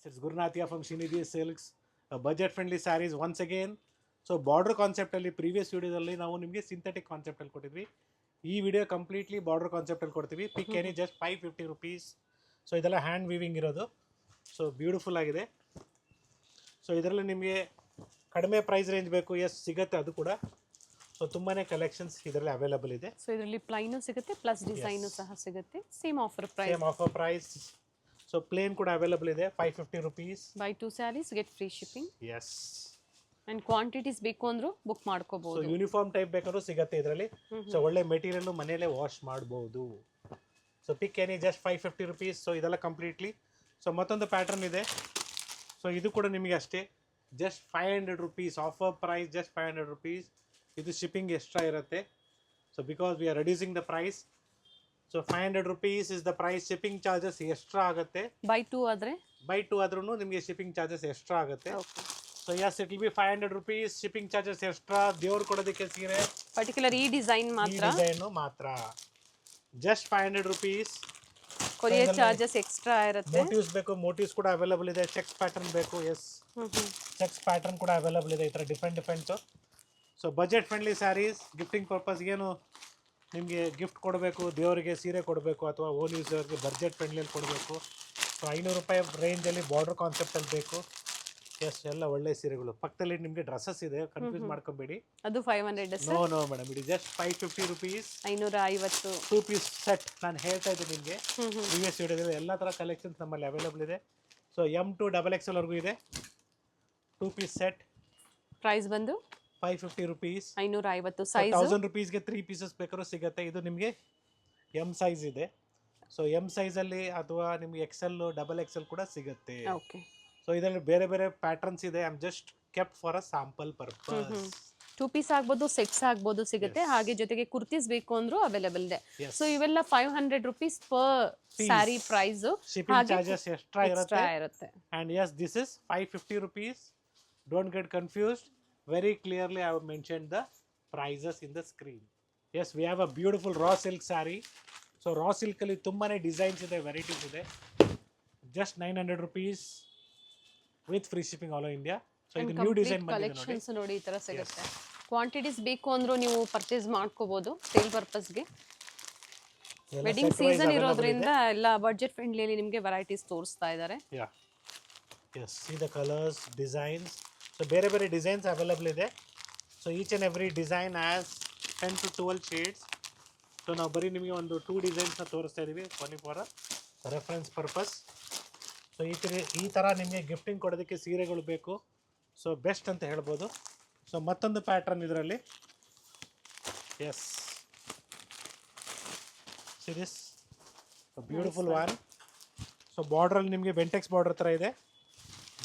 Yes, it's Gurunathiya from Srinidhi Silks. Budget friendly sarees once again. So border ಕಾನ್ಸೆಪ್ಟಲ್ಲಿ previous ವಿಡಿಯೋದಲ್ಲಿ ನಾವು ನಿಮಗೆ synthetic ಕಾನ್ಸೆಪ್ಟಲ್ಲಿ ಕೊಟ್ಟಿದ್ವಿ. ಈ ವಿಡಿಯೋ ಕಂಪ್ಲೀಟ್ಲಿ ಬಾರ್ಡರ್ ಕಾನ್ಸೆಪ್ಟಲ್ಲಿ ಕೊಡ್ತೀವಿ. ಪಿಕ್ ಎನಿ ಜಸ್ಟ್ 550 ರುಪೀಸ್. ಸೊ ಇದೆಲ್ಲ ಹ್ಯಾಂಡ್ ವೀವಿಂಗ್ ಇರೋದು. ಸೊ ಬ್ಯೂಟಿಫುಲ್ ಆಗಿದೆ. ಸೊ ಇದರಲ್ಲಿ ನಿಮಗೆ ಕಡಿಮೆ ಪ್ರೈಸ್ ರೇಂಜ್ ಬೇಕು, ಎಸ್ ಸಿಗುತ್ತೆ ಅದು ಕೂಡ. ಸೊ ತುಂಬಾ ಕಲೆಕ್ಷನ್ಸ್ ಇದರಲ್ಲಿ ಅವೈಲಬಲ್ ಇದೆ. ಸೊ ಇದರಲ್ಲಿ ಪ್ಲೈನು ಸಿಗುತ್ತೆ ಪ್ಲಸ್ ಡಿಸೈನು ಸಹ ಸಿಗುತ್ತೆ. Same offer price. So plain ಕೂಡ ಅವೈಲಬಲ್ ಇದೆ 550 rupees. Buy 2 saris get free shipping. Yes. And quantities ಬೇಕು ಅಂದ್ರೂ ಬುಕ್ ಮಾಡ್ಕೋಬಹುದು. ಯೂನಿಫಾರ್ಮ್ ಟೈಪ್ ಬೇಕಾದ್ರೂ ಸಿಗುತ್ತೆ ಇದರಲ್ಲಿ. ಸೊ ಒಳ್ಳೆ ಮೆಟೀರಿಯಲ್ ಮನೆಯಲ್ಲೇ ವಾಶ್ ಮಾಡಬಹುದು. So pick any just 550 rupees. So ಇದೆಲ್ಲ ಕಂಪ್ಲೀಟ್ಲಿ. ಸೊ ಮತ್ತೊಂದು ಪ್ಯಾಟರ್ನ್ ಇದೆ. ಸೊ ಇದು ಕೂಡ ನಿಮಗೆ ಅಷ್ಟೇ just 500 rupees. Offer price just 500 rupees. ಇದು ಶಿಪ್ಪಿಂಗ್ ಎಕ್ಸ್ಟ್ರಾ ಇರುತ್ತೆ. So because we are reducing the price. So 500 rupees is the price. Shipping charges extra ಆಗುತ್ತೆ. ಬೈ 2 ಆದ್ರೂ ನಿಮಗೆ ಶಿಪ್ಪಿಂಗ್ ಚಾರ್ಜಸ್ ಎಕ್ಸ್ಟ್ರಾ ಆಗುತ್ತೆ. So yes, it will be 500 rupees. Shipping charges extra. ದೇವ್ರು ಕೊಡೋದಕ್ಕೆ ಸೀರೆ particular ಈ design ಮಾತ್ರ just 500 rupees. Courier charges extra ಇರುತ್ತೆ. ಮೋಟಿವ್ಸ್ ಬೇಕು, ಮೋಟಿವ್ಸ್ ಕೂಡ ಅವೈಲಬಲ್ ಇದೆ. ಚೆಕ್ಸ್ ಪ್ಯಾಟರ್ನ್ ಬೇಕು, ಎಸ್ ಚೆಕ್ಸ್ ಪ್ಯಾಟರ್ನ್ ಕೂಡ ಅವೈಲಬಲ್ ಇದೆ. ಈ ಥರ different. So budget friendly saris. Gifting purpose ಏನು ನಿಮಗೆ ಗಿಫ್ಟ್ ಕೊಡಬೇಕು, ದೇವರಿಗೆ ಸೀರೆ ಕೊಡಬೇಕು ಅಥವಾ ಓನ್ ಯೂಸರ್ಗೆ ಬಜೆಟ್ ಫ್ರೆಂಡ್ಲಿಯಲ್ಲಿ ಕೊಡಬೇಕು. ಸೊ 500 ರೂಪಾಯಿ ರೇಂಜಲ್ಲಿ ಬಾರ್ಡರ್ ಕಾನ್ಸೆಪ್ಟಲ್ಲಿ ಬೇಕು. ಎಸ್, ಎಲ್ಲ ಒಳ್ಳೆ ಸೀರೆಗಳು. ಪಕ್ಕದಲ್ಲಿ ನಿಮಗೆ ಡ್ರೆಸ್ಸಸ್ ಇದೆ, ಕನ್ಫ್ಯೂಸ್ ಮಾಡ್ಕೊಬೇಡಿ. ಅದು 500. No madam, it just 550 rupees. 550 2 piece set. ನಾನು ಹೇಳ್ತಾ ಇದ್ದೀನಿ ನಿಮಗೆ ಪ್ರೀವಿಯಸ್ ವಿಡಿಯೋದಲ್ಲಿ ಎಲ್ಲ ಥರ ಕಲೆಕ್ಷನ್ಸ್ ನಮ್ಮಲ್ಲಿ ಅವೈಲಬಲ್ ಇದೆ. ಸೊ M to XXL ವರೆಗೂ ಇದೆ. 2 ಪೀಸ್ ಸೆಟ್. ಪ್ರೈಸ್ ಬಂದು 550 ರುಪೀಸ್. 550 ಸೈಜ್. 1000 ರುಪೀಸ್ಗೆ 3 ಪೀಸಸ್ ಬೇಕಾದ್ರೂ ಸಿಗುತ್ತೆ. ಇದು ನಿಮಗೆ M ಸೈಜ್ ಇದೆ. ಸೊ M ಸೈಜಲ್ಲಿ ಅಥವಾ ನಿಮಗೆ XL, XXL ಕೂಡ ಸಿಗುತ್ತೆ. ಓಕೆ. ಸೊ ಇದರಲ್ಲಿ ಬೇರೆ ಬೇರೆ ಪ್ಯಾಟರ್ನ್ಸ್ ಇದೆ. I am just kept for a sample purpose. 2 piece ಆಗ್ಬೋದು, ಸೆಟ್ಸ್ ಆಗ್ಬೋದು ಸಿಗುತ್ತೆ. ಹಾಗೆ ಜೊತೆಗೆ ಕುರ್ತೀಸ್ ಬೇಕು ಅಂದ್ರೂ ಅವೈಲೇಬಲ್ ಇದೆ. ಸೊ ಇವೆಲ್ಲ 500 rupees per sari price. Shipping charges extra ಇರುತ್ತೆ. And yes, this is 550 rupees. Don't get confused. Very clearly I have mentioned the prices in the screen. Yes, we have a beautiful raw silk sari. So raw ಸಿಲ್ಕಲ್ಲಿ ತುಂಬಾ designs ಇದೆ, varieties ಇದೆ. Just 900 rupees with free shipping all over India. So ಇದು new design collections ನೋಡಿ ಈ ತರ ಸಿಗುತ್ತೆ. Quantities ಬೇಕು ಅಂದ್ರೂ ನೀವು ಪರ್ಚೇಸ್ ಮಾಡ್ಕೋಬಹುದು ಸೇಲ್ ಪರ್ಪಸ್ಗೆ. ವೆಡ್ಡಿಂಗ್ ಸೀಸನ್ ಇರೋದ್ರಿಂದ ಎಲ್ಲ ಬಡ್ಜೆಟ್ ಫ್ರೆಂಡ್ಲಿ ನಿಮಗೆ ವೆರೈಟೀಸ್ ತೋರಿಸ್ತಾ ಇದ್ದಾರೆ. Yes, see the colours, designs. So ಬೇರೆ ಬೇರೆ ಡಿಸೈನ್ಸ್ ಅವೈಲಬಲ್ ಇದೆ. So each and every design has 10 to 12 shades. So ನಾವು ಬರೀ ನಿಮಗೆ ಒಂದು 2 ಡಿಸೈನ್ಸ್ನ ತೋರಿಸ್ತಾ ಇದ್ದೀವಿ only for reference purpose. So ಈ ಥರ ನಿಮಗೆ ಗಿಫ್ಟಿಂಗ್ ಕೊಡೋದಕ್ಕೆ ಸೀರೆಗಳು ಬೇಕು. ಸೊ ಬೆಸ್ಟ್ ಅಂತ ಹೇಳ್ಬೋದು. ಸೊ ಮತ್ತೊಂದು ಪ್ಯಾಟ್ರನ್ ಇದರಲ್ಲಿ. Yes, see this beautiful one. So ಬಾರ್ಡ್ರಲ್ಲಿ ನಿಮಗೆ ಬೆಂಟೆಕ್ಸ್ ಬಾರ್ಡರ್ ಥರ ಇದೆ,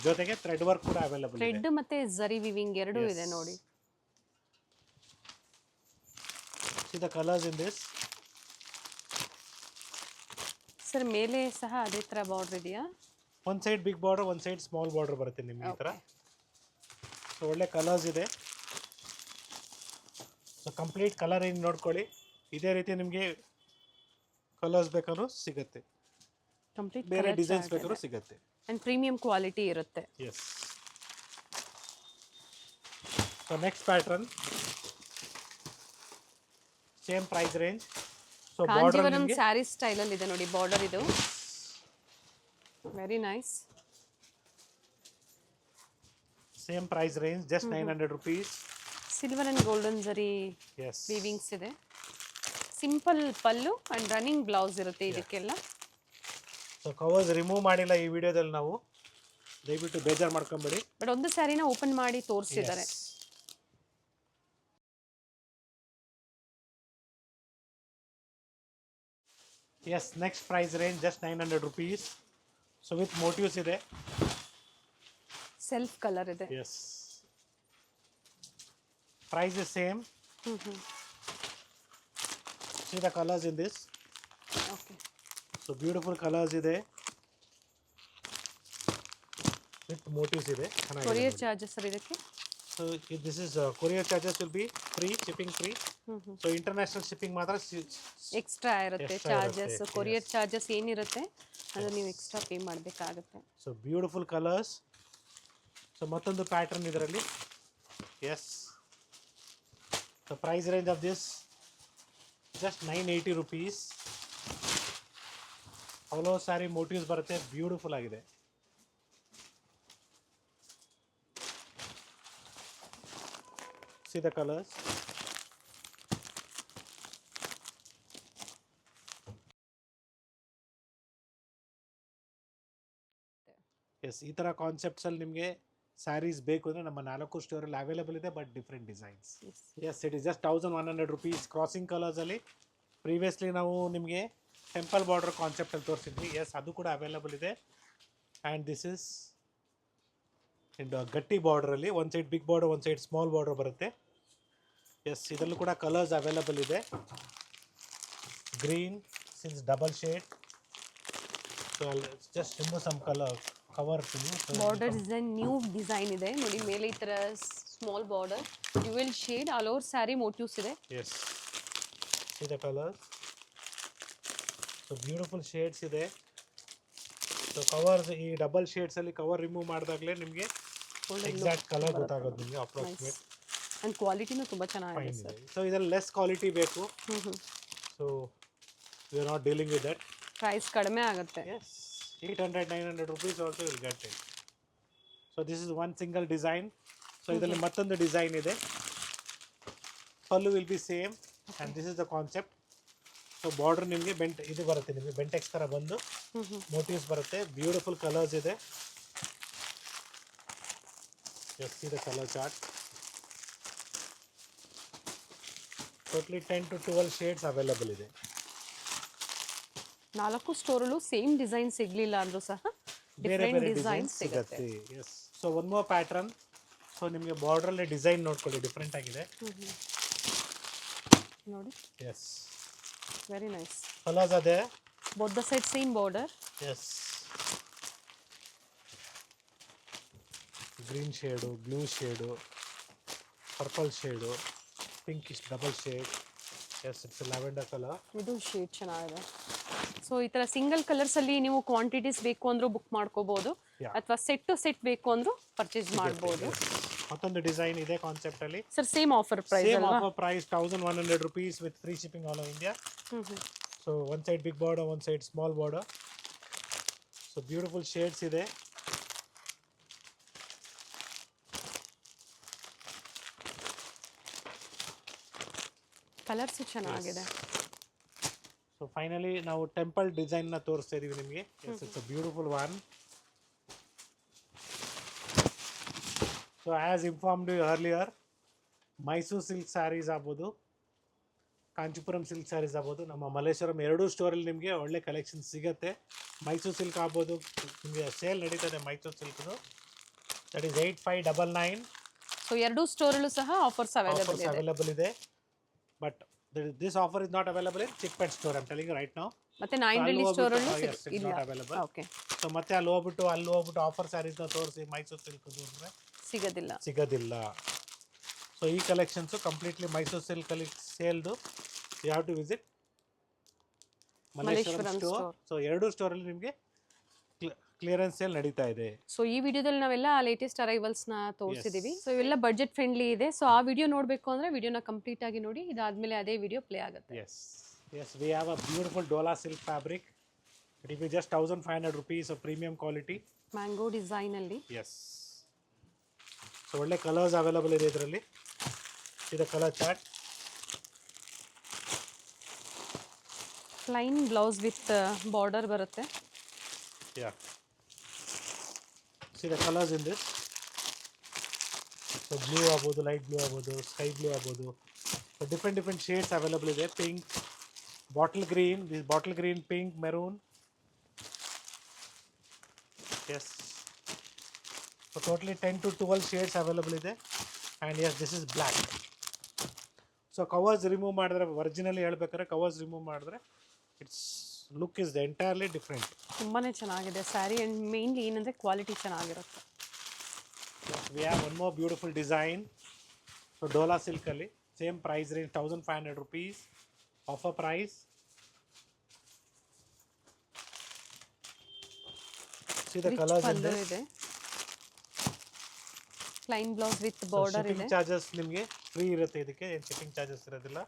ಜೊತೆಗೆ ಥ್ರೆಡ್ ವರ್ಕ್ ಕೂಡ ಅವೈಲಬಲ್ ಇದೆ. ಥ್ರೆಡ್ ಮತ್ತೆ ಜರಿ ವಿವಿಂಗ್ ಎರಡೂ ಇದೆ ನೋಡಿ. See the colours in this. Sir ಮೇಲೆ ಸಹ ಅದೇ ಥರ ಬಾರ್ಡರ್ ಇದೆಯಾ? ಒಂದು ಸೈಡ್ ಬಿಗ್ ಬಾರ್ಡರ್, ಒಂದು ಸೈಡ್ ಸ್ಮಾಲ್ ಬಾರ್ಡರ್ ಬರುತ್ತೆ ನಿಮಗೆ ಈ ಥರ. ಸೊ ಒಳ್ಳೆ ಕಲರ್ಸ್ ಇದೆ. ಸೊ ಕಂಪ್ಲೀಟ್ ಕಲರ್ ಏನು ನೋಡ್ಕೊಳ್ಳಿ. ಇದೇ ರೀತಿ ನಿಮಗೆ ಕಲರ್ಸ್ ಬೇಕಾದ್ರೂ ಸಿಗುತ್ತೆ, ಕಂಪ್ಲೀಟ್ ಬೇರೆ ಡಿಸೈನ್ಸ್ ಬೇಕಾದ್ರೂ ಸಿಗುತ್ತೆ. ಅಂಡ್ ಪ್ರೀಮಿಯಂ ಕ್ವಾಲಿಟಿ ಇರುತ್ತೆ. Yes. So next pattern same price range. So Kanjeevaram sari style ಅಲ್ಲಿ ಇದೆ ನೋಡಿ ಬಾರ್ಡರ್. ಇದು very nice. Same price range just 900 rupees. Silver and golden zari weavings ಇದೆ. Simple pallu and running blouse ಇರುತ್ತೆ ಇದಕ್ಕೆಲ್ಲ. ಸೊ ಕವರ್ಸ್ ರಿಮೂವ್ ಮಾಡಿಲ್ಲ ಈ ವಿಡಿಯೋದಲ್ಲಿ ನಾವು, ದಯವಿಟ್ಟು ಬೇಜಾರು ಮಾಡ್ಕೊಂಬೇಡಿ. ಬಟ್ ಒಂದು ಸ್ಯಾರಿನ ಓಪನ್ ಮಾಡಿ ತೋರಿಸಿದ್ದಾರೆ. Yes, next price range just 900 rupees. So with motifs ಇದೆ, ಸೆಲ್ಫ್ ಕಲರ್ ಇದೆ. Yes, price is same. See the colours in this. Okay. So beautiful colours ಇದೆ ವಿತ್ ಮೋಟಿವ್ಸ್ ಇದೆ. ಕೊರಿಯರ್ ಚಾರ್ಜಸ್ ಸರ್ ಇದಕ್ಕೆ So this is courier charges will be free, shipping free. So international shipping ಮಾತ್ರ extra ಇರುತ್ತೆ Extra charges, ಇರುತ್ತೆ, courier yes. Charges ಏನಿರುತ್ತೆ ಅದು ನೀವು extra pay ಮಾಡಬೇಕಾಗುತ್ತೆ. So beautiful colors. So ಮತ್ತೊಂದು ಪ್ಯಾಟರ್ನ್ ಇದರಲ್ಲಿ. Yes. The price range of this just 980 rupees. All saree motifs ಬರುತ್ತೆ, ಬ್ಯೂಟಿಫುಲ್ ಆಗಿದೆ. See the colors. ಎಸ್, ಈ ಥರ ಕಾನ್ಸೆಪ್ಟ್ಸಲ್ಲಿ ನಿಮಗೆ ಸ್ಯಾರೀಸ್ ಬೇಕು ಅಂದರೆ ನಮ್ಮ 4 ಸ್ಟೋರಲ್ಲಿ ಅವೈಲೇಬಲ್ ಇದೆ, but different designs. Yes, it is just 1100 rupees. Crossing ಕಲರ್ಸಲ್ಲಿ ಪ್ರೀವಿಯಸ್ಲಿ ನಾವು ನಿಮಗೆ ಟೆಂಪಲ್ ಬಾರ್ಡರ್ ಕಾನ್ಸೆಪ್ಟಲ್ಲಿ ತೋರಿಸಿದ್ವಿ. ಎಸ್, ಅದು ಕೂಡ ಅವೈಲೇಬಲ್ ಇದೆ. ಆ್ಯಂಡ್ ದಿಸ್ ಇಸ್ ಗಟ್ಟಿ ಬಾರ್ಡ್ರಲ್ಲಿ ಒಂದು ಸೈಡ್ ಬಿಗ್ ಬಾರ್ಡರ್, ಒಂದು ಸೈಡ್ ಸ್ಮಾಲ್ ಬಾರ್ಡರ್ ಬರುತ್ತೆ. ಎಸ್, ಇದರಲ್ಲೂ ಕೂಡ ಕಲರ್ಸ್ ಅವೈಲೇಬಲ್ ಇದೆ. Green since double shade. So just remove some colour cover to border design new design ಇದೆ ನೋಡಿ. ಮೇಲೆ ಈ ಥರ small border, dual shade, all over sari motifs ಇದೆ. Yes, see the colours. So beautiful shades ಇದೆ. So covers ಈ double ಶೇಡ್ಸಲ್ಲಿ cover remove ಮಾಡಿದಾಗಲೇ ನಿಮಗೆ ಎಕ್ಸಾಕ್ಟ್ ಕಲರ್ ಗೊತ್ತಾಗೋದು ನಿಮಗೆ ಅಪ್ರಾಕ್ಸಿಮೇಟ್. ಆ್ಯಂಡ್ ಕ್ವಾಲಿಟಿನೂ ತುಂಬ ಚೆನ್ನಾಗಿದೆ ಸರ್. ಸೊ ಇದರಲ್ಲಿ ಲೆಸ್ ಕ್ವಾಲಿಟಿ ಬೇಕು. So we are not dealing with that. Price ಕಡಿಮೆ ಆಗುತ್ತೆ. Yes, 800-900 rupees also will get it. So this is one single design. So ಇದರಲ್ಲಿ ಮತ್ತೊಂದು ಡಿಸೈನ್ ಇದೆ. Pallu will be same and this is the concept. So border ನಿಮಗೆ bent ಇದು ಬರುತ್ತೆ, ನಿಮಗೆ Bentex ಥರ ಬಂದು ಮೋಟಿವ್ಸ್ ಬರುತ್ತೆ. ಬ್ಯೂಟಿಫುಲ್ ಕಲರ್ಸ್ ಇದೆ. Yes, see the colour chart. Totally 10 to 12 shades available ಇದೆ. 4 ಸ್ಟೋರಲ್ಲೂ ಸೇಮ್ ಡಿಸೈನ್ ಸಿಗಲಿಲ್ಲ ಅಂದರೂ ಸಹ ಡಿಫ್ರೆಂಟ್ ಡಿಸೈನ್ ಸಿಗುತ್ತೆ. Yes, so one more pattern. So ನಿಮಗೆ ಬಾರ್ಡ್ರಲ್ಲೇ ಡಿಸೈನ್ ನೋಡ್ಕೊಳ್ಳಿ, ಡಿಫ್ರೆಂಟ್ ಆಗಿದೆ ನೋಡಿ. Yes, very nice. ಕಲರ್ಸ್ ಅದೇ, both the side same border. Yes, green shade, blue shade, purple shade, pinkish double shade. Yes, it's lavender colour. ಇದು shade ಚೆನ್ನಾಗಿದೆ. So ಈ ಥರ ಸಿಂಗಲ್ ಕಲರ್ಸಲ್ಲಿ ನೀವು ಕ್ವಾಂಟಿಟೀಸ್ ಬೇಕು ಅಂದರೂ ಬುಕ್ ಮಾಡ್ಕೋಬೋದು, ಅಥವಾ ಸೆಟ್ ಟು ಸೆಟ್ ಬೇಕು ಅಂದರೂ ಪರ್ಚೇಸ್ ಮಾಡ್ಬೋದು. ಮತ್ತೊಂದು ಡಿಸೈನ್ ಇದೆ ಕಾನ್ಸೆಪ್ಟಲ್ಲಿ. Sir same offer price same offer price 1100 rupees with free shipping all over India. So one side big border, one side small border. So beautiful shades ಇದೆ. Colours ಚೆನ್ನಾಗಿದೆ. So finally ನಾವು temple ಡಿಸೈನ್ನ ತೋರಿಸ್ತಾ ಇದೀವಿ ನಿಮಗೆ. Yes, it's a beautiful one. So as informed you earlier, Mysuru silk sarees ಆಗ್ಬೋದು, Kanchipuram silk sarees ಆಗ್ಬೋದು, ನಮ್ಮ ಮಲ್ಲೇಶ್ವರಂ ಎರಡೂ ಸ್ಟೋರಲ್ಲಿ ನಿಮಗೆ ಒಳ್ಳೆ ಕಲೆಕ್ಷನ್ ಸಿಗುತ್ತೆ. ಮೈಸೂರು ಸಿಲ್ಕ್ ಆಗ್ಬೋದು, ನಿಮಗೆ ಸೇಲ್ ನಡೀತದೆ ಮೈಸೂರು ಸಿಲ್ಕ್ದು. That is 8599. ಸೊ ಎರಡೂ ಸ್ಟೋರಲ್ಲೂ ಸಹ ಆಫರ್ಸ್ ಅವೈಲೇಬಲ್ ಇದೆ. But this offer is not available in Chickpet store. I'm telling you right now. ಮತ್ತೆ ನಾಯಿಂಡಳ್ಳಿ ಸ್ಟೋರಲ್ಲೂ ಇಲ್ಲ, ಅವೈಲೇಬಲ್. ಓಕೆ. ಸೊ ಮತ್ತೆ ಅಲ್ಲಿ ಹೋಗ್ಬಿಟ್ಟು ಆಫರ್ ಸ್ಯಾರೀಸ್ನ ತೋರಿಸಿ ಮೈಸೂರು ಸಿಲ್ಕ್ದು ಅಂದರೆ ಸಿಗೋದಿಲ್ಲ. ಸೊ ಈ ಕಲೆಕ್ಷನ್ಸು ಕಂಪ್ಲೀಟ್ಲಿ ಮೈಸೂರು ಸಿಲ್ಕಲ್ಲಿ ಸೇಲ್ದು. You have to visit Malleshwaram store. So ಎರಡೂ ಸ್ಟೋರಲ್ಲಿ ನಿಮಗೆ ಕ್ಲಿಯರೆನ್ಸ್ ಸೇಲ್ ನಡೀತಾ ಇದೆ. ಸೊ ಈ ವಿಡಿಯೋದಲ್ಲಿ ನಾವೆಲ್ಲ ಲೇಟೆಸ್ಟ್ ಅರೈವಲ್ಸ್ನ ತೋರಿಸಿದ್ದೀವಿ. ಸೊ ಇವೆಲ್ಲ ಬಜೆಟ್ ಫ್ರೆಂಡ್ಲಿ ಇದೆ. ಸೊ ಆ ವಿಡಿಯೋ ನೋಡಬೇಕು ಅಂದರೆ ವಿಡಿಯೋನ ಕಂಪ್ಲೀಟ್ ಆಗಿ ನೋಡಿ. ಇದಾದಮೇಲೆ ಅದೇ ವಿಡಿಯೋ ಪ್ಲೇ ಆಗುತ್ತೆ. Yes, we have a beautiful Dola silk fabric. It will be just 1500 rupees of premium quality. Mango ಡಿಸೈನಲ್ಲಿ. ಎಸ್, ಸೊ ಒಳ್ಳೆ ಕಲರ್ಸ್ ಅವೈಲೇಬಲ್ ಇದೆ ಇದರಲ್ಲಿ. ಇದು colour chart. Plain blouse with border ಬರುತ್ತೆ. Yeah, see the colors in this. So blue ಆಗ್ಬೋದು, light blue ಆಗ್ಬೋದು, sky blue ಆಗ್ಬೋದು. So different shades available ಇದೆ. Pink, bottle green, pink, maroon. Yes, so totally 10 to 12 shades available ಇದೆ. And yes, this is black. So covers remove ಮಾಡಿದ್ರೆ, originally ಹೇಳ್ಬೇಕಾದ್ರೆ covers remove ಮಾಡಿದ್ರೆ it's look is entirely different. ತುಂಬಾ ಚೆನ್ನಾಗಿದೆ sari. And mainly ಏನಂದರೆ quality ಚೆನ್ನಾಗಿರುತ್ತೆ. We have one more beautiful design. So Dola silk ali, same price range 1500 rupees. Offer price. See the rich colors in pallu this. ಇದೆ, plain blouse with So border shipping ಇದೆ. charges ನಿಮಗೆ free ಇರುತ್ತೆ, ಇದಕ್ಕೆ ಏನು shipping charges ಇರೋದಿಲ್ಲ.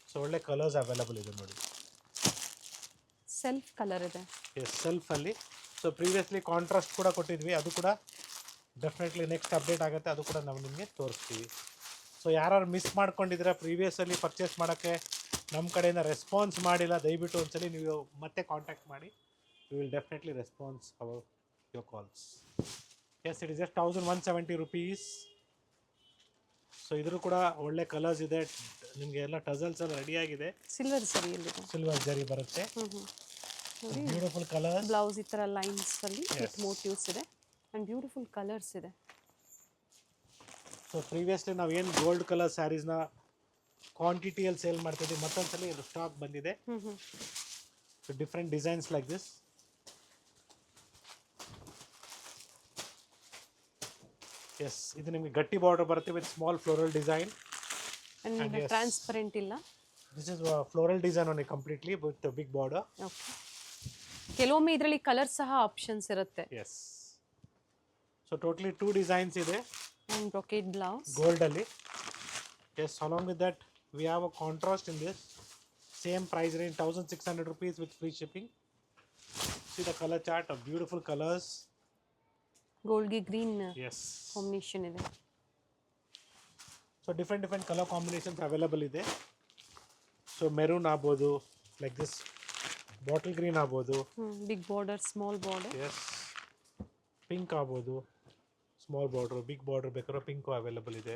So ಒಳ್ಳೆ colours available ಇದೆ ನೋಡಿ. ಸೆಲ್ಫ್ ಕಲರ್ ಇದೆ. ಎಸ್ ಸೆಲ್ಫ್ ಅಲ್ಲಿ. ಸೊ ಪ್ರೀವಿಯಸ್ಲಿ ಕಾಂಟ್ರಾಸ್ಟ್ ಕೂಡ ಕೊಟ್ಟಿದ್ವಿ, ಅದು ಕೂಡ ಡೆಫಿನೆಟ್ಲಿ ನೆಕ್ಸ್ಟ್ ಅಪ್ಡೇಟ್ ಆಗುತ್ತೆ, ಅದು ಕೂಡ ನಾವು ನಿಮಗೆ ತೋರಿಸ್ತೀವಿ. ಸೊ ಯಾರು ಮಿಸ್ ಮಾಡ್ಕೊಂಡಿದ್ದೀರಾ ಪ್ರೀವಿಯಸಲ್ಲಿ ಪರ್ಚೇಸ್ ಮಾಡೋಕ್ಕೆ ನಮ್ಮ ಕಡೆಯಿಂದ ರೆಸ್ಪಾನ್ಸ್ ಮಾಡಿಲ್ಲ, ದಯವಿಟ್ಟು ಒಂದ್ಸಲಿ ನೀವು ಮತ್ತೆ ಕಾಂಟ್ಯಾಕ್ಟ್ ಮಾಡಿ. We will definitely response our your calls. Yes it is just 1170 rupees. So ಇದ್ರೂ ಕೂಡ ಒಳ್ಳೆ ಕಲರ್ಸ್ ಇದೆ, ನಿಮಗೆ ಎಲ್ಲ ಟಸಲ್ಸ್ ಎಲ್ಲ ರೆಡಿಯಾಗಿದೆ. ಸಿಲ್ವರ್ ಸರಿಯಲ್ಲಿದೆ, ಸಿಲ್ವರ್ ಜರಿ ಬರುತ್ತೆ. Beautiful colours. ಬ್ಲೌಸ್ ಈ ಥರ ಲೈನ್ಸ್ ಅಲ್ಲಿ ವಿತ್ ಮೋಟಿವ್ಸ್ ಇದೆ ಆ್ಯಂಡ್ ಬ್ಯೂಟಿಫುಲ್ ಕಲರ್ಸ್ ಇದೆ. ಸೊ ಪ್ರೀವಿಯಸ್ಲಿ ನಾವು ಏನು ಗೋಲ್ಡ್ ಕಲರ್ ಸ್ಯಾರೀಸ್ನ ಕ್ವಾಂಟಿಟಿಯಲ್ಲಿ ಸೇಲ್ ಮಾಡ್ತಿದ್ವಿ, ಮತ್ತೊಂದ್ಸಲಿ ಇದು ಸ್ಟಾಕ್ ಬಂದಿದೆ. So different designs like this. Yes ಇದು ನಿಮಗೆ ಗಟ್ಟಿ ಬಾರ್ಡರ್ ಬರುತ್ತೆ with small floral design. And transparent ಇಲ್ಲ. This is floral design only completely with big border. Okay, ಕೆಲವೊಮ್ಮೆ ಇದರಲ್ಲಿ ಕಲರ್ ಸಹ ಆಪ್ಷನ್ಸ್ ಇರುತ್ತೆ. ಎಸ್ ಸೊ ಟೋಟಲಿ 2 ಡಿಸೈನ್ಸ್ ಇದೆ. ಆ್ಯಂಡ್ ಬ್ರೊಕೇಡ್ ಬ್ಲೌಸ್ ಗೋಲ್ಡಲ್ಲಿ. S along with that we have a contrast in this. Same price range 1600 rupees with free shipping. See the color chart of beautiful colors. ಗೋಲ್ಡ್ಗೆ green Yes. Combination ಇದೆ. So different colour combinations available ಇದೆ. So maroon ಆಗ್ಬೋದು, like this bottle green ಆಗ್ಬೋದು. Big border, small border. Yes pink ಆಗ್ಬೋದು, small border. Big border ಬೇಕಾದ್ರೆ pink available ಇದೆ.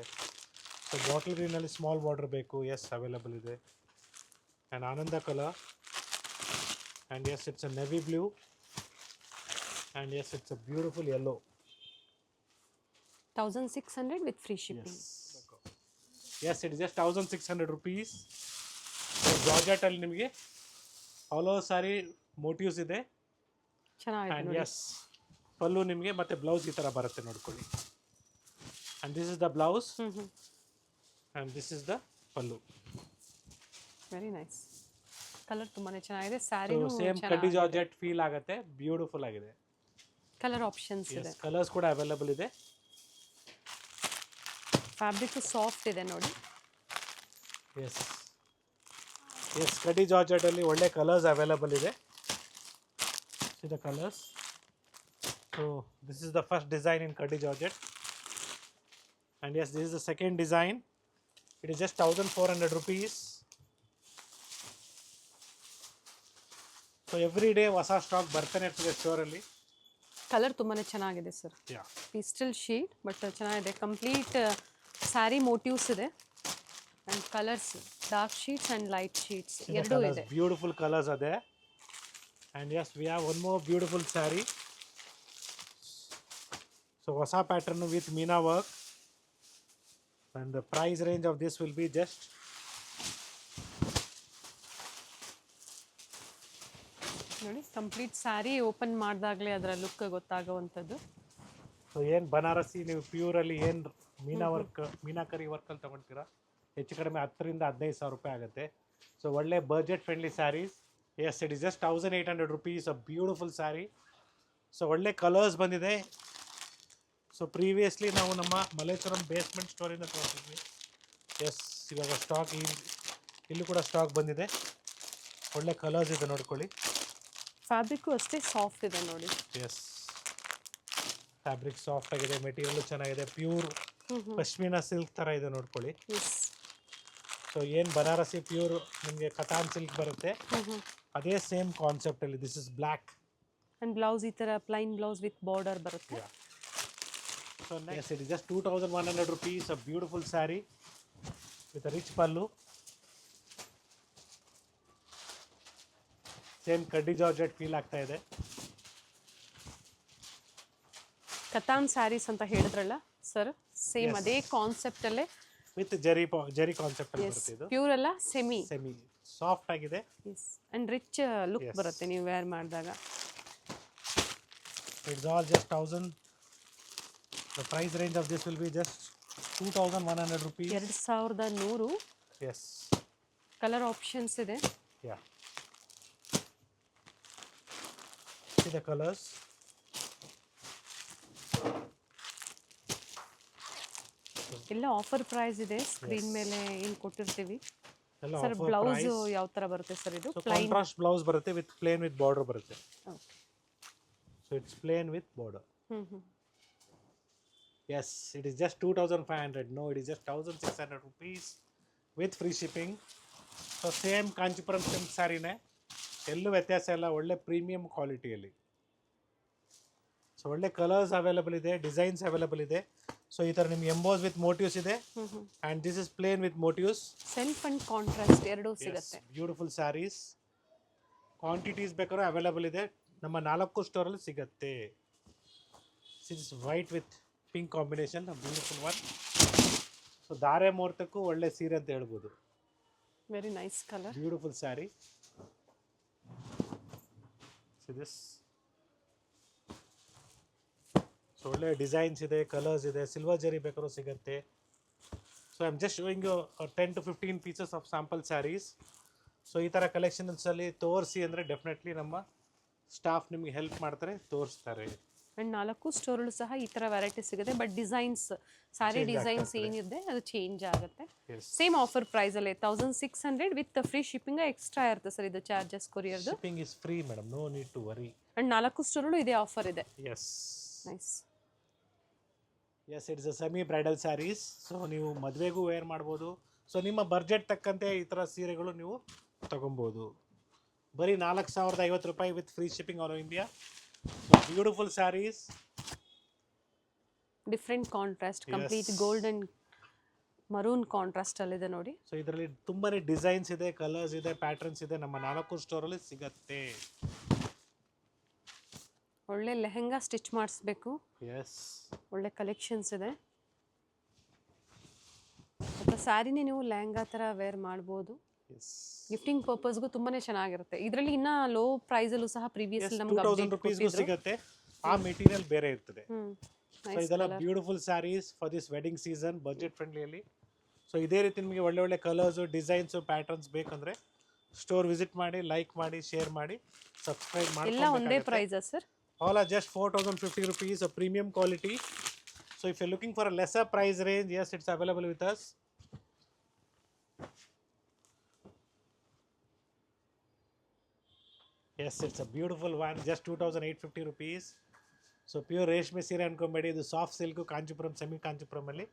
So bottle ಗ್ರೀನಲ್ಲಿ small border ಬೇಕು, ಎಸ್ ಅವೈಲಬಲ್ ಇದೆ. ಆ್ಯಂಡ್ ಆನಂದ colour. And yes it's a navy blue. And yes it's a beautiful yellow. 1600 with free shipping. Yes, it is just 1600 rupees. Georgette ಅಲ್ಲಿ ನಿಮಗೆ all over ಸಾರಿ motives ಇದೆ. ಚೆನ್ನಾಗಿದೆ and ನೋಡಿ. S ಪಲ್ಲು ನಿಮಗೆ ಮತ್ತೆ ಬ್ಲೌಸ್ ಈ ಥರ ಬರುತ್ತೆ ನೋಡ್ಕೊಳ್ಳಿ. And this is the blouse and this is the pallu. Very nice. Colour ತುಂಬಾನೇ ಚೆನ್ನಾಗಿದೆ. ಸ್ಯಾರಿ ಸೇಮ್ ಕಡ್ಡಿ ಜಾರ್ಜೆಟ್ ಫೀಲ್ ಆಗುತ್ತೆ, ಬ್ಯೂಟಿಫುಲ್ ಆಗಿದೆ. ಕಲರ್ ಆಪ್ಷನ್ಸ್ ಇದೆ. ಕಲರ್ಸ್ ಕೂಡ ಅವೈಲಬಲ್ ಇದೆ. ಫ್ಯಾಬ್ರಿಕ್ ಸಾಫ್ಟ್ ಇದೆ ನೋಡಿ. ಎಸ್ ಎಸ್ ಕಡ್ಡಿ ಜಾರ್ಜೆಟಲ್ಲಿ ಒಳ್ಳೆ ಕಲರ್ಸ್ ಅವೈಲಬಲ್ ಇದೆ. See the colours. So this is the first design in ಕಡ್ಡಿ georgette. And yes this is the second design. It is just 1400 rupees. So every day ಹೊಸ stock ಬರ್ತಾನೆ ಇರ್ತದೆ ಸ್ಟೋರಲ್ಲಿ. ಕಲರ್ ತುಂಬಾನೇ ಚೆನ್ನಾಗಿದೆ sir. Yeah pastel shade but ಚೆನ್ನಾಗಿದೆ. Complete sari motifs ಇದೆ and colours dark shades and light shades ಎರಡೂ ಇದೆ. ಬ್ಯೂಟಿಫುಲ್ ಕಲರ್ಸ್ ಅದೇ. And yes we have one more beautiful sari. So ಹೊಸ pattern with meena work. And the price range of this will be just ನೋಡಿ. Complete sari open ಮಾಡಿದಾಗಲೇ ಅದರ look ಗೊತ್ತಾಗುವಂಥದ್ದು. So ಏನು ಬನಾರಸಿ ನೀವು ಪ್ಯೂರಲ್ಲಿ ಏನು ಮೀನಾಕರಿ ವರ್ಕಲ್ಲಿ ತೊಗೊಳ್ತೀರಾ, ಹೆಚ್ಚು ಕಡಿಮೆ 10,000 to 15,000 ರೂಪಾಯಿ ಆಗುತ್ತೆ. ಸೊ ಒಳ್ಳೆ budget friendly sarees. Yes it is just 1800 rupees. A beautiful sari. So ಒಳ್ಳೆ ಕಲರ್ಸ್ ಬಂದಿದೆ. ಸೊ ಪ್ರೀವಿಯಸ್ಲಿ ನಾವು ನಮ್ಮ ಮಲೇಶ್ವರಂ ಬೇಸ್ಮೆಂಟ್ ಸ್ಟೋರಿಂದ ತೊಗೊಳ್ತಿದ್ವಿ. ಎಸ್ ಇವಾಗ ಸ್ಟಾಕ್ ಇಲ್ಲೂ ಕೂಡ ಸ್ಟಾಕ್ ಬಂದಿದೆ. ಒಳ್ಳೆ ಕಲರ್ಸ್ ಇದೆ ನೋಡ್ಕೊಳ್ಳಿ. ಫ್ಯಾಬ್ರಿಕ್ಕು ಅಷ್ಟೇ ಸಾಫ್ಟ್ ಇದೆ ನೋಡಿ. ಎಸ್ ಫ್ಯಾಬ್ರಿಕ್ ಸಾಫ್ಟ್ ಆಗಿದೆ, ಮೆಟೀರಿಯಲ್ ಚೆನ್ನಾಗಿದೆ, ಪ್ಯೂರ್ ಪಶ್ಮಿನಾ ಸಿಲ್ಕ್ ಥರ ಇದೆ ನೋಡ್ಕೊಳ್ಳಿ. ಸೊ ಏನು ಬನಾರಸಿ ಪ್ಯೂರ್ ನಿಮಗೆ ಕಟಾನ್ ಸಿಲ್ಕ್ ಬರುತ್ತೆ, ಅದೇ ಸೇಮ್ ಕಾನ್ಸೆಪ್ಟಲ್ಲಿ. This is black and blouse ಈ ಥರ ಪ್ಲೈನ್ ಬ್ಲೌಸ್ ವಿತ್ ಬಾರ್ಡರ್ ಬರುತ್ತೆ. So next it is just 2100 rupees. A beautiful sari with rich pallu. Same ಕಡ್ಡಿ ಜಾರ್ಜೆಟ್ ಫೀಲ್ ಆಗ್ತಾ ಇದೆ. ಕತಾನ್ ಸ್ಯಾರೀಸ್ ಅಂತ ಹೇಳಿದ್ರಲ್ಲ ಸರ್, ಸೇಮ್ ಅದೇ ಕಾನ್ಸೆಪ್ಟಲ್ಲೇ ವಿತ್ ಜರಿ ಕಾನ್ಸೆಪ್ಟ್ ಅಲ್ಲಿ ಬರುತ್ತೆ. ಇದು ಪ್ಯೂರ್ ಅಲ್ಲ, ಸೆಮಿ ಸಾಫ್ಟ್ ಆಗಿದೆ. ಅಂಡ್ ರಿಚ್ ಲುಕ್ ಬರುತ್ತೆ ನೀವು ವೇರ್ ಮಾಡಿದಾಗ. It's all just The price range of this will be just 2,100 rupees. 2100. Yes. Colour options ಇದೆ. Yeah. See the colors. ಎಲ್ಲ ಆಫರ್ ಪ್ರೈಸ್ ಇದೆ, ಸ್ಕ್ರೀನ್ ಮೇಲೆ ಏನು ಕೊಟ್ಟಿರ್ತೀವಿ. ಎಲ್ಲ ಸರ್ offer ಬ್ಲೌಸ್ price. ಯಾವ ಥರ ಬರುತ್ತೆ ಸರ್ ಇದು? So plain. contrast blouse ಬರುತ್ತೆ with plain with border ಬರುತ್ತೆ. Okay. So it's plain with border. ಹ್ಞೂ. Yes, it is just 2,500. No, it is just 1,600 rupees with free shipping. So same Kanchipuram silk ಸ್ಯಾರಿನೇ, ಎಲ್ಲೂ ವ್ಯತ್ಯಾಸ ಇಲ್ಲ, ಒಳ್ಳೆ ಪ್ರೀಮಿಯಂ ಕ್ವಾಲಿಟಿಯಲ್ಲಿ. ಸೊ ಒಳ್ಳೆ ಕಲರ್ಸ್ ಅವೈಲಬಲ್ ಇದೆ, ಡಿಸೈನ್ಸ್ ಅವೈಲಬಲ್ ಇದೆ. ಸೊ ಈ ಥರ ನಿಮ್ಗೆ ಎಂಬೋಸ್ ವಿತ್ ಮೋಟಿವ್ಸ್ ಇದೆ, and this is plain with motifs. Self and contrast ಎರಡೂ ಸಿಗುತ್ತೆ. ಬ್ಯೂಟಿಫುಲ್ ಸ್ಯಾರೀಸ್. ಕ್ವಾಂಟಿಟೀಸ್ ಬೇಕಾದ್ರೂ ಅವೈಲಬಲ್ ಇದೆ, ನಮ್ಮ 4 ಸ್ಟೋರಲ್ಲಿ ಸಿಗುತ್ತೆ. Is white with pink combination, beautiful one. So ಧಾರೆ ಮುಹೂರ್ತಕ್ಕೂ ಒಳ್ಳೆ ಸೀರೆ ಅಂತ ಹೇಳ್ಬೋದು. Very nice colour. Beautiful sari. This so ಒಳ್ಳೆ ಡಿಸೈನ್ಸ್ ಇದೆ, ಕಲರ್ಸ್ ಇದೆ, ಸಿಲ್ವರ್ ಜರಿ ಬೇಕಾದ್ರೂ ಸಿಗುತ್ತೆ. So I am just showing you 10 to 15 pieces of sample sarees. So ಈ ಥರ ಕಲೆಕ್ಷನ್ಸಲ್ಲಿ ತೋರಿಸಿ ಅಂದರೆ ಡೆಫಿನೆಟ್ಲಿ ನಮ್ಮ ಸ್ಟಾಫ್ ನಿಮಗೆ ಹೆಲ್ಪ್ ಮಾಡ್ತಾರೆ, ತೋರಿಸ್ತಾರೆ. ಆ್ಯಂಡ್ 4 ಸ್ಟೋರಲ್ಲೂ ಸಹ ಈ ಥರ ವೆರೈಟಿ ಸಿಗುತ್ತೆ, ಬಟ್ ಡಿಸೈನ್ಸ್, ಸ್ಯಾರಿ ಡಿಸೈನ್ಸ್ ಏನಿದೆ ಅದು ಚೇಂಜ್ ಆಗುತ್ತೆ. ಸೇಮ್ ಆಫರ್ ಪ್ರೈಸಲ್ಲೇ 1,600 ವಿತ್ ಫ್ರೀ ಶಿಪ್ಪಿಂಗ್. ಎಕ್ಸ್ಟ್ರಾ ಇರುತ್ತೆ ಸರ್ ಇದು ಚಾರ್ಜಸ್, ಕೊರಿಯರ್ದು. Shipping is free madam, no need to worry. And 4 ಸ್ಟೋರಲ್ಲೂ ಇದೇ ಆಫರ್ ಇದೆ. Yes nice. Yes, it's a semi bridal sarees. So ನೀವು ಮದುವೆಗೂ ವೇರ್ ಮಾಡ್ಬೋದು. ಸೊ ನಿಮ್ಮ ಬಡ್ಜೆಟ್ ತಕ್ಕಂತೆ ಈ ಥರ ಸೀರೆಗಳು ನೀವು ತೊಗೊಬೋದು. ಬರೀ 4,050 ರೂಪಾಯಿ with free shipping all over India. Beautiful sarees. Different contrast, complete gold and maroon contrast ಅಲ್ಲಿದೆ ನೋಡಿ. ಸೊ ಇದರಲ್ಲಿ ತುಂಬಾನೇ ಡಿಸೈನ್ಸ್ ಇದೆ, ಕಲರ್ಸ್ ಇದೆ, ಪ್ಯಾಟರ್ನ್ಸ್ ಇದೆ, ನಮ್ಮ 4 ಸ್ಟೋರಲ್ಲಿ ಸಿಗತ್ತೆ. ಒಳ್ಳೆ ಲೆಹೆಂಗಾ ಸ್ಟಿಚ್ ಮಾಡಿಸ್ಬೇಕು, ಎಸ್, ಒಳ್ಳೆ ಕಲೆಕ್ಷನ್ಸ್ ಇದೆ. ಅಥವಾ ಸ್ಯಾರಿನೇ ನೀವು ಲೆಹೆಂಗಾ ಥರ ವೇರ್ ಮಾಡ್ಬೋದು. ಗಿಫ್ಟಿಂಗ್ ಪರ್ಪಸ್ಗೂ ತುಂಬಾನೇ ಚೆನ್ನಾಗಿರುತ್ತೆ. ಇದರಲ್ಲಿ ಇನ್ನ ಲೋ ಪ್ರೈಸಲ್ಲೂ ಸಹ ಪ್ರೀವಿಯಸ್ಲಿ ನಮಗೆ 2,000 ರೂಪೀಸ್ಗೂ ಸಿಗುತ್ತೆ. ಆ ಮೆಟೀರಿಯಲ್ ಬೇರೆ ಇರ್ತದೆ. ಸೊ ಇದೆಲ್ಲ beautiful sarees for this wedding season, budget ಫ್ರೆಂಡ್ಲಿಯಲ್ಲಿ. ಸೊ ಇದೇ ರೀತಿ ನಿಮಗೆ ಒಳ್ಳೆ ಒಳ್ಳೆ ಕಲರ್ಸು, ಡಿಸೈನ್ಸು, ಪ್ಯಾಟರ್ನ್ಸ್ ಬೇಕಂದ್ರೆ ಸ್ಟೋರ್ ವಿಸಿಟ್ ಮಾಡಿ, ಲೈಕ್ ಮಾಡಿ, ಶೇರ್ ಮಾಡಿ, ಸಬ್ಸ್ಕ್ರೈಬ್ ಮಾಡಿ. ಎಲ್ಲ ಒಂದೇ ಪ್ರೈಸಾ sir? All are just 4,050 rupees, a premium quality. So if you're looking for a lesser price range, yes, it's available with us. Yes, it's a beautiful one, just 2,850 rupees. So pure ರೇಷ್ಮೆ ಸೀರೆ ಅನ್ಕೊಂಬೇಡಿ, ಇದು soft silk Kanchipuram, semi ಕಾಂಚೀಪುರಮಲ್ಲಿ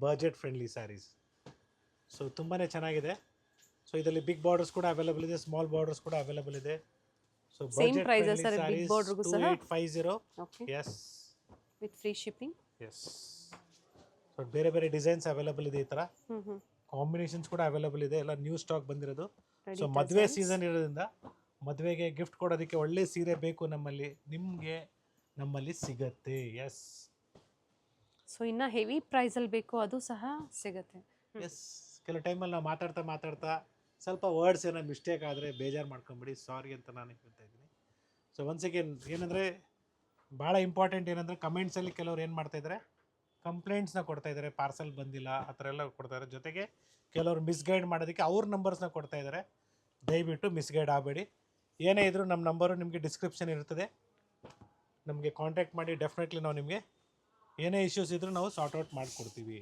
budget friendly sarees. So ತುಂಬಾ ಚೆನ್ನಾಗಿದೆ. So ಇದರಲ್ಲಿ big borders ಕೂಡ available ಇದೆ, ಸ್ಮಾಲ್ ಬಾರ್ಡರ್ಸ್ ಕೂಡ ಅವೈಲಬಲ್ ಇದೆ. So same price sir, big border gu saha 2850. Okay, yes, with free shipping. Yes. So ಬೇರೆ ಬೇರೆ ಡಿಸೈನ್ಸ್ ಅವೈಲಬಲ್ ಇದೆ, ಈ ತರ ಕಾಂಬಿನೇಷನ್ಸ್ ಕೂಡ ಅವೈಲಬಲ್ ಇದೆ, ಎಲ್ಲ ನ್ಯೂ ಸ್ಟಾಕ್ ಬಂದಿರೋದು. ಸೊ ಮದುವೆ ಸೀಸನ್ ಇರೋದ್ರಿಂದ ಮದುವೆಗೆ ಗಿಫ್ಟ್ ಕೊಡೋದಕ್ಕೆ ಒಳ್ಳೆ ಸೀರೆ ಬೇಕು ನಮ್ಮಲ್ಲಿ, ನಿಮಗೆ ನಮ್ಮಲ್ಲಿ ಸಿಗತ್ತೆ. ಎಸ್. ಸೊ ಇನ್ನ ಹೆವಿ ಪ್ರೈಸಲ್ಲಿ ಬೇಕು ಅದು ಸಹ ಸಿಗತ್ತೆ. ಎಸ್, ಕೆಲವು ಟೈಮಲ್ಲಿ ನಾವು ಮಾತಾಡ್ತಾ ಸ್ವಲ್ಪ ವರ್ಡ್ಸ್ ಏನೋ ಮಿಸ್ಟೇಕ್ ಆದರೆ ಬೇಜಾರು ಮಾಡ್ಕೊಂಬಿಡಿ, ಸಾರಿ ಅಂತ ನಾನು ಹೇಳ್ತಾ ಇದ್ದೀನಿ. ಸೊ ಒನ್ಸ್ ಅಗೇನ್ ಏನಂದರೆ ಭಾಳ ಇಂಪಾರ್ಟೆಂಟ್ ಏನಂದರೆ, ಕಮೆಂಟ್ಸಲ್ಲಿ ಕೆಲವ್ರು ಏನು ಮಾಡ್ತಾಯಿದ್ದಾರೆ, ಕಂಪ್ಲೇಂಟ್ಸ್ನ ಕೊಡ್ತಾಯಿದ್ದಾರೆ, ಪಾರ್ಸಲ್ ಬಂದಿಲ್ಲ ಆ ಥರ ಎಲ್ಲ ಕೊಡ್ತಾಯಿದ್ದಾರೆ. ಜೊತೆಗೆ ಕೆಲವರು ಮಿಸ್ಗೈಡ್ ಮಾಡೋದಕ್ಕೆ ಅವ್ರ ನಂಬರ್ಸ್ನ ಕೊಡ್ತಾಯಿದ್ದಾರೆ. ದಯವಿಟ್ಟು ಮಿಸ್ಗೈಡ್ ಆಗಬೇಡಿ. ಏನೇ ಇದ್ದರೂ ನಮ್ಮ ನಂಬರು ನಿಮಗೆ ಡಿಸ್ಕ್ರಿಪ್ಷನ್ ಇರ್ತದೆ, ನಮಗೆ ಕಾಂಟ್ಯಾಕ್ಟ್ ಮಾಡಿ. ಡೆಫಿನೆಟ್ಲಿ ನಾವು ನಿಮಗೆ ಏನೇ ಇಶ್ಯೂಸ್ ಇದ್ದರೂ ನಾವು ಸಾರ್ಟ್ ಔಟ್ ಮಾಡಿಕೊಡ್ತೀವಿ.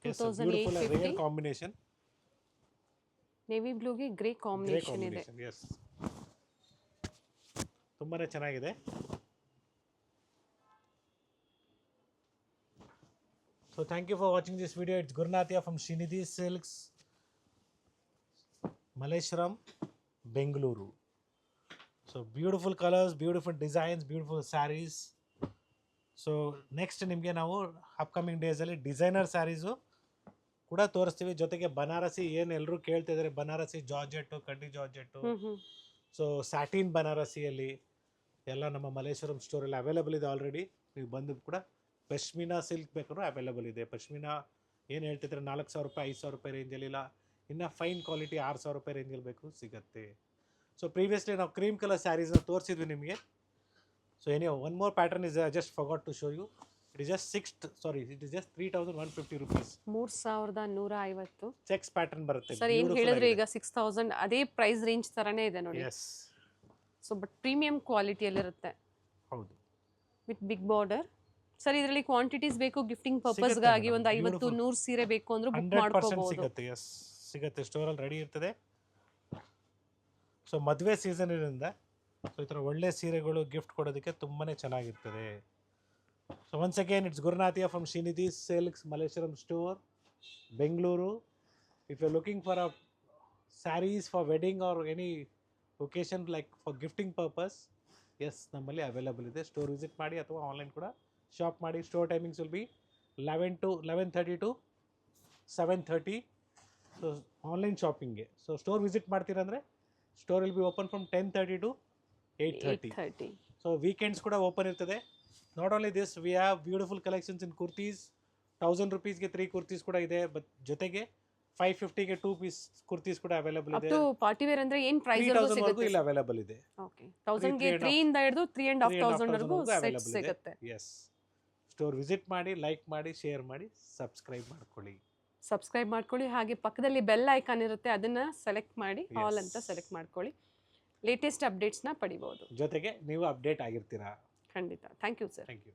ಬ್ಯೂಟಿಫುಲ್ ರೇರ್ ಕಾಂಬಿನೇಷನ್, ನೇವಿ ಬ್ಲೂಗೆ ಗ್ರೇ ಕಾಂಬಿನೇಷನ್ ಇದೆ. ಎಸ್, ತುಂಬಾನೇ ಚೆನ್ನಾಗಿದೆ. So thank you for watching this video. It's Gurunathiya from Srinidhi Silks, Malleshwaram, Bengaluru. So beautiful colours, beautiful designs, beautiful sarees. So next ನಿಮಗೆ ನಾವು ಅಪ್ಕಮಿಂಗ್ ಡೇಸಲ್ಲಿ ಡಿಸೈನರ್ ಸ್ಯಾರೀಸು ಕೂಡ ತೋರಿಸ್ತೀವಿ. ಜೊತೆಗೆ ಬನಾರಸಿ, ಏನು ಎಲ್ಲರೂ ಕೇಳ್ತಿದ್ದಾರೆ, ಬನಾರಸಿ ಜಾರ್ಜೆಟ್ಟು, ಕಡ್ಡಿ ಜಾರ್ಜೆಟ್ಟು, ಸೊ ಸ್ಯಾಟಿನ್ ಬನಾರಸಿಯಲ್ಲಿ ಎಲ್ಲ ನಮ್ಮ ಮಲ್ಲೇಶ್ವರಂ ಸ್ಟೋರಲ್ಲಿ ಅವೈಲಬಲ್ ಇದೆ ಆಲ್ರೆಡಿ. ನೀವು ಬಂದು ಕೂಡ ಪಶ್ಮಿನಾ ಸಿಲ್ಕ್ ಬೇಕಾದ್ರೂ ಅವೈಲಬಲ್ ಇದೆ. ಪಶ್ಮಿನಾ ಏನು ಹೇಳ್ತಿದ್ರೆ 4,000 ರೂಪಾಯಿ, 5,000 ರೂಪಾಯಿ ರೇಂಜಲ್ಲಿ, ಇಲ್ಲ ಇನ್ನು ಫೈನ್ ಕ್ವಾಲಿಟಿ 6,000 ರೂಪಾಯಿ ರೇಂಜಲ್ಲಿ ಬೇಕು, ಸಿಗುತ್ತೆ. ಸೊ ಪ್ರೀವಿಯಸ್ಲಿ ನಾವು ಕ್ರೀಮ್ ಕಲರ್ ಸ್ಯಾರೀಸ್ನ ತೋರಿಸಿದ್ವಿ ನಿಮಗೆ. So one more pattern is just forgot to show you. It is just it is just 3150 rupees. 3150 checks pattern ಬರುತ್ತೆ ಸರ್ ಏನು ಹೇಳಿದ್ರೆ ಈಗ 6000 ಅದೇ ಪ್ರೈಸ್ ರೇಂಜ್ ತರನೇ ಇದೆ ನೋಡಿ. ಎಸ್ ಸೊ ಬಟ್ ಪ್ರೀಮಿಯಂ ಕ್ವಾಲಿಟಿಯಲ್ಲಿರುತ್ತೆ ಹೌದು ವಿತ್ ಬಿಗ್ ಬಾರ್ಡರ್. ಸರ್ ಇದರಲ್ಲಿ ಕ್ವಾಂಟಿಟೀಸ್ ಬೇಕು ಗಿಫ್ಟಿಂಗ್ ಪರ್ಪಸ್ಗಾಗಿ ಒಂದು 50-100 ಸೀರೆ ಬೇಕು ಅಂದ್ರೂ ಬುಕ್ 100% ಮಾಡ್ಕೋಬಹುದು. ಸಿಗುತ್ತೆ. ಎಸ್ ಸಿಗುತ್ತೆ, ಸ್ಟೋರಲ್ಲಿ ರೆಡಿ ಇರ್ತದೆ. ಸೊ ಮದುವೆ ಸೀಸನ್ ಇರೋದ್ರಿಂದ ಸೊ ಈ ಥರ ಒಳ್ಳೆ ಸೀರೆಗಳು ಗಿಫ್ಟ್ ಕೊಡೋದಕ್ಕೆ ತುಂಬಾ ಚೆನ್ನಾಗಿರ್ತದೆ. So once again it's Gurunathiya from Srinidhi Silks Malleshwaram store, Bengaluru. If you are looking for a sarees for wedding or any occasion like for gifting purpose, yes ನಮ್ಮಲ್ಲಿ ಅವೈಲಬಲ್ ಇದೆ. ಸ್ಟೋರ್ ವಿಸಿಟ್ ಮಾಡಿ ಅಥವಾ ಆನ್ಲೈನ್ ಕೂಡ ಶಾಪ್ ಮಾಡಿ. Store timings will be 11:30 to 7:30. So online ಶಾಪಿಂಗ್ಗೆ. So store visit ಮಾಡ್ತೀರಂದರೆ store will be open from 10:30 to 8:30. So weekends ಕೂಡ open ಇರ್ತದೆ. Not only this, we have beautiful collections in kurtis. 1000 rupeesಗೆ 3 ಕುರ್ತೀಸ್ ಕೂಡ ಇದೆ. ಬಟ್ ಜೊತೆಗೆ 550ಗೆ 2 ಪೀಸ್ ಕುರ್ತೀಸ್ ಕೂಡ ಅವೈಲಬಲ್ ಇದೆ. ಅಪ್ ಟು ಪಾರ್ಟಿ ವೇರ್ ಅಂದ್ರೆ ಏನು ಪ್ರೈಸ್ ವರೆಗೂ ಇಲ್ಲ ಅವೈಲಬಲ್ ಇದೆ. ಓಕೆ 1000 ಗೆ 3 ಇಂದ ಹಿಡಿದು 3,500 ವರೆಗೂ ಸೆಟ್ ಸಿಗುತ್ತೆ. ಎಸ್ ಸ್ಟೋರ್ ವಿಸಿಟ್ ಮಾಡಿ, ಲೈಕ್ ಮಾಡಿ, ಶೇರ್ ಮಾಡಿ, ಸಬ್ಸ್ಕ್ರೈಬ್ ಮಾಡ್ಕೊಳ್ಳಿ. ಹಾಗೆ ಪಕ್ಕದಲ್ಲಿ ಬೆಲ್ ಐಕಾನ್ ಇರುತ್ತೆ, ಅದನ್ನ ಸೆಲೆಕ್ಟ್ ಮಾಡಿ ಆಲ್ ಅಂತ ಸೆಲೆಕ್ಟ್ ಮಾಡ್ಕೊಳ್ಳಿ. ಲೇಟೆಸ್ಟ್ ಅಪ್ಡೇಟ್ಸ್ನ ಪಡಿಬಹುದು. ಜೊತೆಗೆ ನೀವು ಅಪ್ಡೇಟ್ ಆಗಿರ್ತೀರಾ. ಖಂಡಿತ. Thank you sir. Thank you.